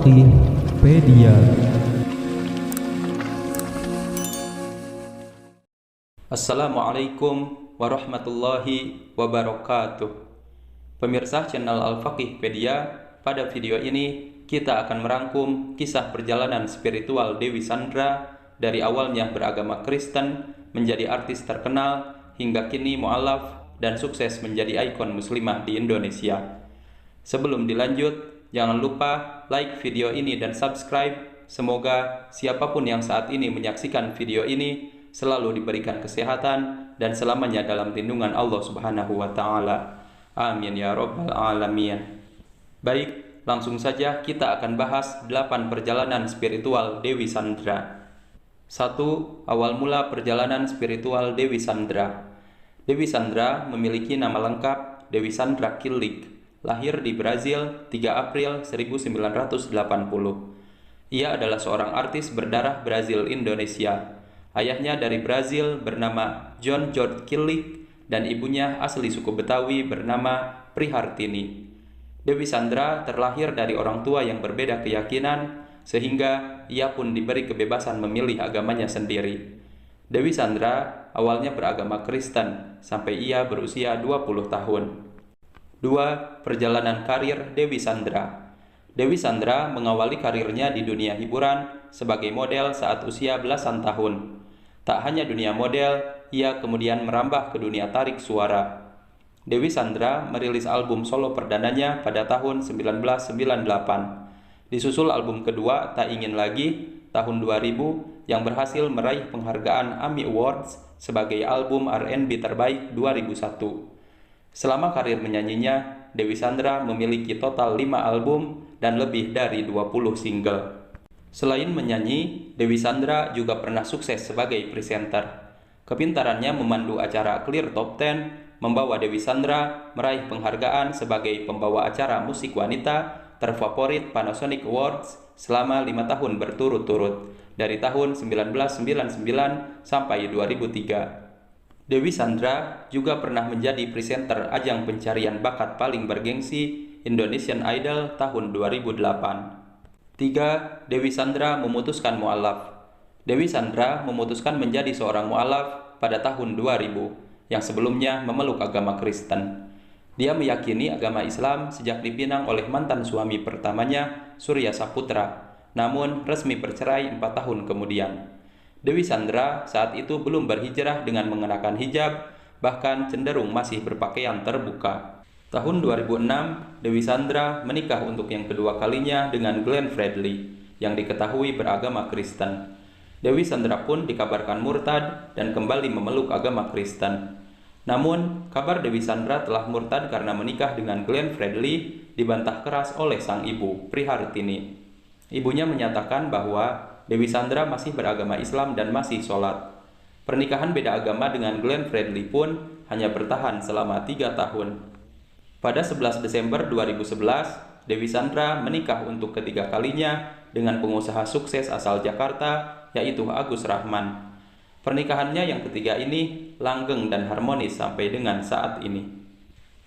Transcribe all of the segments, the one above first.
Al-Faqihpedia. Assalamualaikum warahmatullahi wabarakatuh. Pemirsa channel Al-Faqihpedia, pada video ini kita akan merangkum kisah perjalanan spiritual Dewi Sandra dari awalnya beragama Kristen menjadi artis terkenal hingga kini mu'alaf dan sukses menjadi ikon muslimah di Indonesia. Sebelum dilanjut, jangan lupa like video ini dan subscribe. Semoga siapapun yang saat ini menyaksikan video ini selalu diberikan kesehatan dan selamanya dalam lindungan Allah Subhanahu wa Ta'ala. Amin ya Rabbal Alamin. Baik, langsung saja kita akan bahas 8 perjalanan spiritual Dewi Sandra. 1. Awal mula perjalanan spiritual Dewi Sandra. Dewi Sandra memiliki nama lengkap Dewi Sandra Killik. Lahir di Brazil 3 April 1980. Ia adalah seorang artis berdarah Brazil Indonesia. Ayahnya dari Brazil bernama John George Killik dan ibunya asli suku Betawi bernama Prihartini. Dewi Sandra terlahir dari orang tua yang berbeda keyakinan sehingga ia pun diberi kebebasan memilih agamanya sendiri. Dewi Sandra awalnya beragama Kristen sampai ia berusia 20 tahun. 2. Perjalanan karir Dewi Sandra. Dewi Sandra mengawali karirnya di dunia hiburan sebagai model saat usia belasan tahun. Tak hanya dunia model, ia kemudian merambah ke dunia tarik suara. Dewi Sandra merilis album solo perdananya pada tahun 1998. Disusul album kedua Tak Ingin Lagi tahun 2000 yang berhasil meraih penghargaan AMI Awards sebagai album R&B terbaik 2001. Selama karir menyanyinya, Dewi Sandra memiliki total 5 album dan lebih dari 20 single. Selain menyanyi, Dewi Sandra juga pernah sukses sebagai presenter. Kepintarannya memandu acara Clear Top 10 membawa Dewi Sandra meraih penghargaan sebagai pembawa acara musik wanita terfavorit Panasonic Awards selama 5 tahun berturut-turut, dari tahun 1999 sampai 2003. Dewi Sandra juga pernah menjadi presenter ajang pencarian bakat paling bergengsi Indonesian Idol tahun 2008. 3. Dewi Sandra memutuskan mu'alaf. Dewi Sandra memutuskan menjadi seorang mu'alaf pada tahun 2000 yang sebelumnya memeluk agama Kristen. Dia meyakini agama Islam sejak dipinang oleh mantan suami pertamanya, Surya Saputra, namun resmi bercerai 4 tahun kemudian. Dewi Sandra saat itu belum berhijrah dengan mengenakan hijab, bahkan cenderung masih berpakaian terbuka. Tahun 2006, Dewi Sandra menikah untuk yang kedua kalinya dengan Glenn Fredly, yang diketahui beragama Kristen. Dewi Sandra pun dikabarkan murtad dan kembali memeluk agama Kristen. Namun, kabar Dewi Sandra telah murtad karena menikah dengan Glenn Fredly dibantah keras oleh sang ibu, Prihartini. Ibunya menyatakan bahwa Dewi Sandra masih beragama Islam dan masih sholat. Pernikahan beda agama dengan Glenn Fredly pun hanya bertahan selama 3 tahun. Pada 11 Desember 2011, Dewi Sandra menikah untuk ketiga kalinya dengan pengusaha sukses asal Jakarta, yaitu Agus Rahman. Pernikahannya yang ketiga ini langgeng dan harmonis sampai dengan saat ini.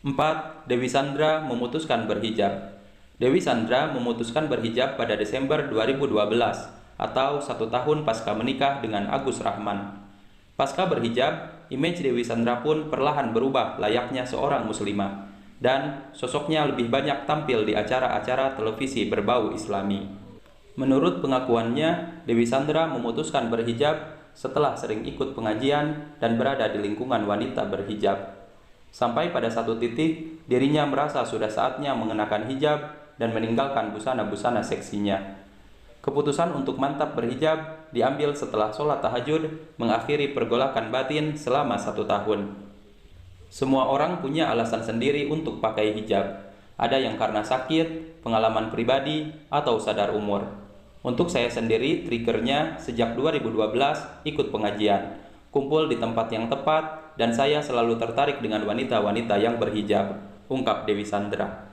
4. Dewi Sandra memutuskan berhijab. Dewi Sandra memutuskan berhijab pada Desember 2012 atau 1 tahun pasca menikah dengan Agus Rahman. Pasca berhijab, image Dewi Sandra pun perlahan berubah layaknya seorang muslimah, dan sosoknya lebih banyak tampil di acara-acara televisi berbau Islami. Menurut pengakuannya, Dewi Sandra memutuskan berhijab setelah sering ikut pengajian dan berada di lingkungan wanita berhijab. Sampai pada satu titik, dirinya merasa sudah saatnya mengenakan hijab dan meninggalkan busana-busana seksinya. Keputusan untuk mantap berhijab diambil setelah sholat tahajud mengakhiri pergolakan batin selama 1 tahun. Semua orang punya alasan sendiri untuk pakai hijab. Ada yang karena sakit, pengalaman pribadi, atau sadar umur. Untuk saya sendiri, triggernya sejak 2012 ikut pengajian, kumpul di tempat yang tepat, dan saya selalu tertarik dengan wanita-wanita yang berhijab, ungkap Dewi Sandra.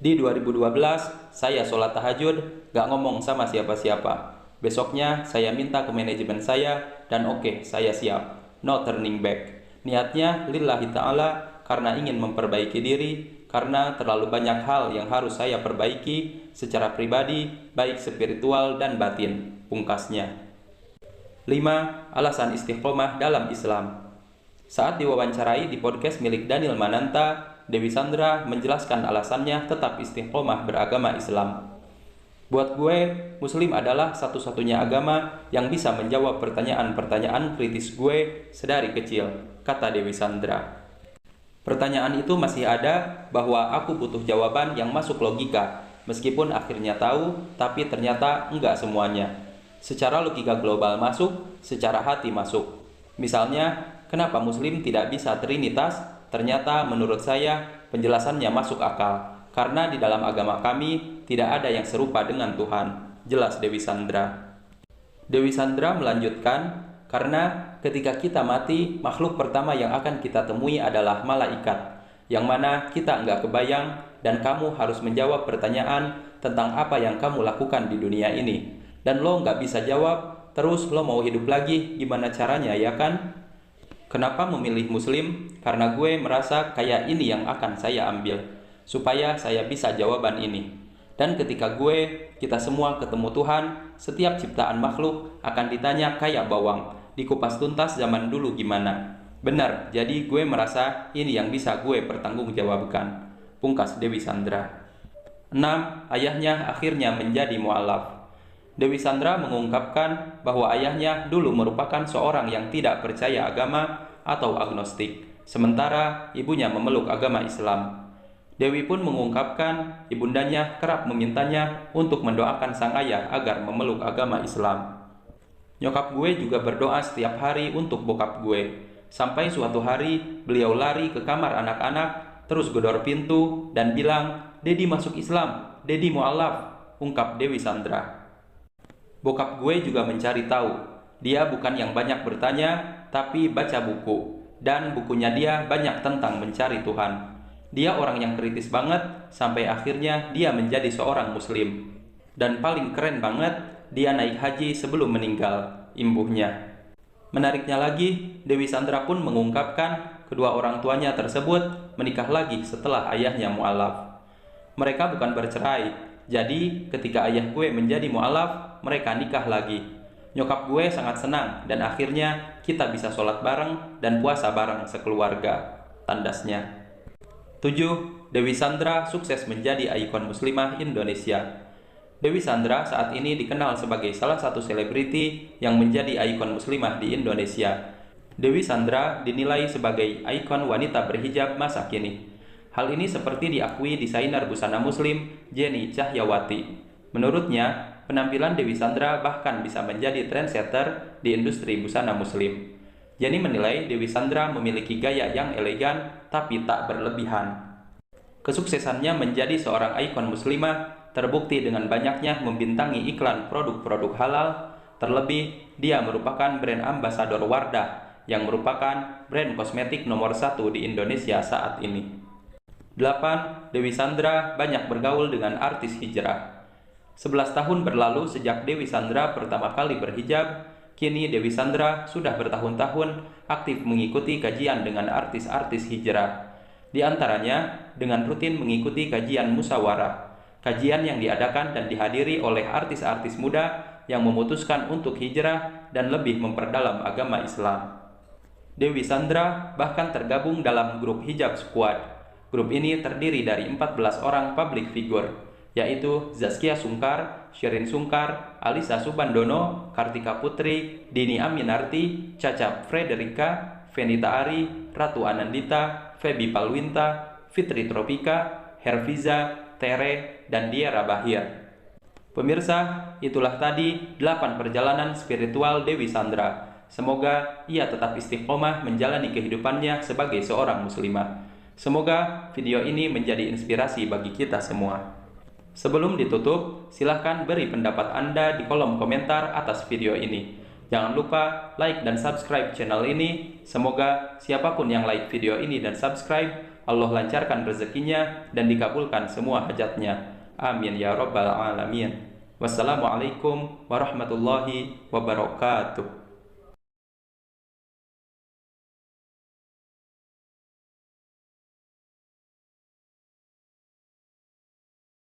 Di 2012, saya sholat tahajud, gak ngomong sama siapa-siapa. Besoknya, saya minta ke manajemen saya, dan oke, saya siap. No turning back. Niatnya lillahi ta'ala karena ingin memperbaiki diri, karena terlalu banyak hal yang harus saya perbaiki secara pribadi, baik spiritual dan batin, pungkasnya. 5. Alasan istiqomah dalam Islam. Saat diwawancarai di podcast milik Daniel Mananta, Dewi Sandra menjelaskan alasannya tetap istiqomah beragama Islam. Buat gue, Muslim adalah satu-satunya agama yang bisa menjawab pertanyaan-pertanyaan kritis gue sedari kecil, kata Dewi Sandra. Pertanyaan itu masih ada bahwa aku butuh jawaban yang masuk logika, meskipun akhirnya tahu, tapi ternyata enggak semuanya. Secara logika global masuk, secara hati masuk. Misalnya, kenapa Muslim tidak bisa trinitas? Ternyata menurut saya penjelasannya masuk akal. Karena di dalam agama kami tidak ada yang serupa dengan Tuhan, jelas Dewi Sandra. Dewi Sandra melanjutkan, karena ketika kita mati, makhluk pertama yang akan kita temui adalah malaikat, yang mana kita nggak kebayang dan kamu harus menjawab pertanyaan tentang apa yang kamu lakukan di dunia ini. Dan lo nggak bisa jawab, terus lo mau hidup lagi, gimana caranya ya kan? Kenapa memilih Muslim? Karena gue merasa kayak ini yang akan saya ambil, supaya saya bisa jawaban ini. Dan ketika kita semua ketemu Tuhan, setiap ciptaan makhluk akan ditanya kayak bawang, dikupas tuntas zaman dulu gimana. Benar, jadi gue merasa ini yang bisa gue pertanggungjawabkan, pungkas Dewi Sandra. 6. Ayahnya akhirnya menjadi mu'alaf. Dewi Sandra mengungkapkan bahwa ayahnya dulu merupakan seorang yang tidak percaya agama atau agnostik, sementara ibunya memeluk agama Islam. Dewi pun mengungkapkan ibundanya kerap memintanya untuk mendoakan sang ayah agar memeluk agama Islam. Nyokap gue juga berdoa setiap hari untuk bokap gue, sampai suatu hari beliau lari ke kamar anak-anak, terus gedor pintu dan bilang, "Dedi masuk Islam, Dedi mu'alaf," ungkap Dewi Sandra. Bokap gue juga mencari tahu. Dia bukan yang banyak bertanya, tapi baca buku. Dan bukunya dia banyak tentang mencari Tuhan. Dia orang yang kritis banget, sampai akhirnya dia menjadi seorang Muslim. Dan paling keren banget, dia naik haji sebelum meninggal, imbuhnya. Menariknya lagi, Dewi Sandra pun mengungkapkan kedua orang tuanya tersebut menikah lagi setelah ayahnya mu'alaf. Mereka bukan bercerai, jadi ketika ayah gue menjadi mu'alaf, mereka nikah lagi. Nyokap gue sangat senang dan akhirnya kita bisa sholat bareng dan puasa bareng sekeluarga, tandasnya. 7. Dewi Sandra sukses menjadi ikon muslimah Indonesia. Dewi Sandra saat ini dikenal sebagai salah satu selebriti yang menjadi ikon muslimah di Indonesia. Dewi Sandra dinilai sebagai ikon wanita berhijab masa kini. Hal ini seperti diakui desainer busana muslim Jenny Cahyawati. Menurutnya, penampilan Dewi Sandra bahkan bisa menjadi trendsetter di industri busana muslim. Jenny menilai Dewi Sandra memiliki gaya yang elegan tapi tak berlebihan. Kesuksesannya menjadi seorang ikon muslimah terbukti dengan banyaknya membintangi iklan produk-produk halal. Terlebih, dia merupakan brand ambasador Wardah yang merupakan brand kosmetik nomor 1 di Indonesia saat ini. 8. Dewi Sandra banyak bergaul dengan artis hijrah. 11 tahun berlalu sejak Dewi Sandra pertama kali berhijab, kini Dewi Sandra sudah bertahun-tahun aktif mengikuti kajian dengan artis-artis hijrah. Di antaranya dengan rutin mengikuti kajian musyawarah, kajian yang diadakan dan dihadiri oleh artis-artis muda yang memutuskan untuk hijrah dan lebih memperdalam agama Islam. Dewi Sandra bahkan tergabung dalam grup Hijab Squad. Grup ini terdiri dari 14 orang public figure, yaitu Zaskia Sungkar, Sherin Sungkar, Alisa Subandono, Kartika Putri, Dini Aminarti, Caca Frederika, Fenita Ari, Ratu Anandita, Feby Palwinta, Fitri Tropika, Herfiza, Tere, dan Diara Bahir. Pemirsa, itulah tadi 8 perjalanan spiritual Dewi Sandra. Semoga ia tetap istiqomah menjalani kehidupannya sebagai seorang muslimah. Semoga video ini menjadi inspirasi bagi kita semua. Sebelum ditutup, silahkan beri pendapat Anda di kolom komentar atas video ini. Jangan lupa like dan subscribe channel ini. Semoga siapapun yang like video ini dan subscribe, Allah lancarkan rezekinya dan dikabulkan semua hajatnya. Amin ya rabbal alamin. Wassalamualaikum warahmatullahi wabarakatuh.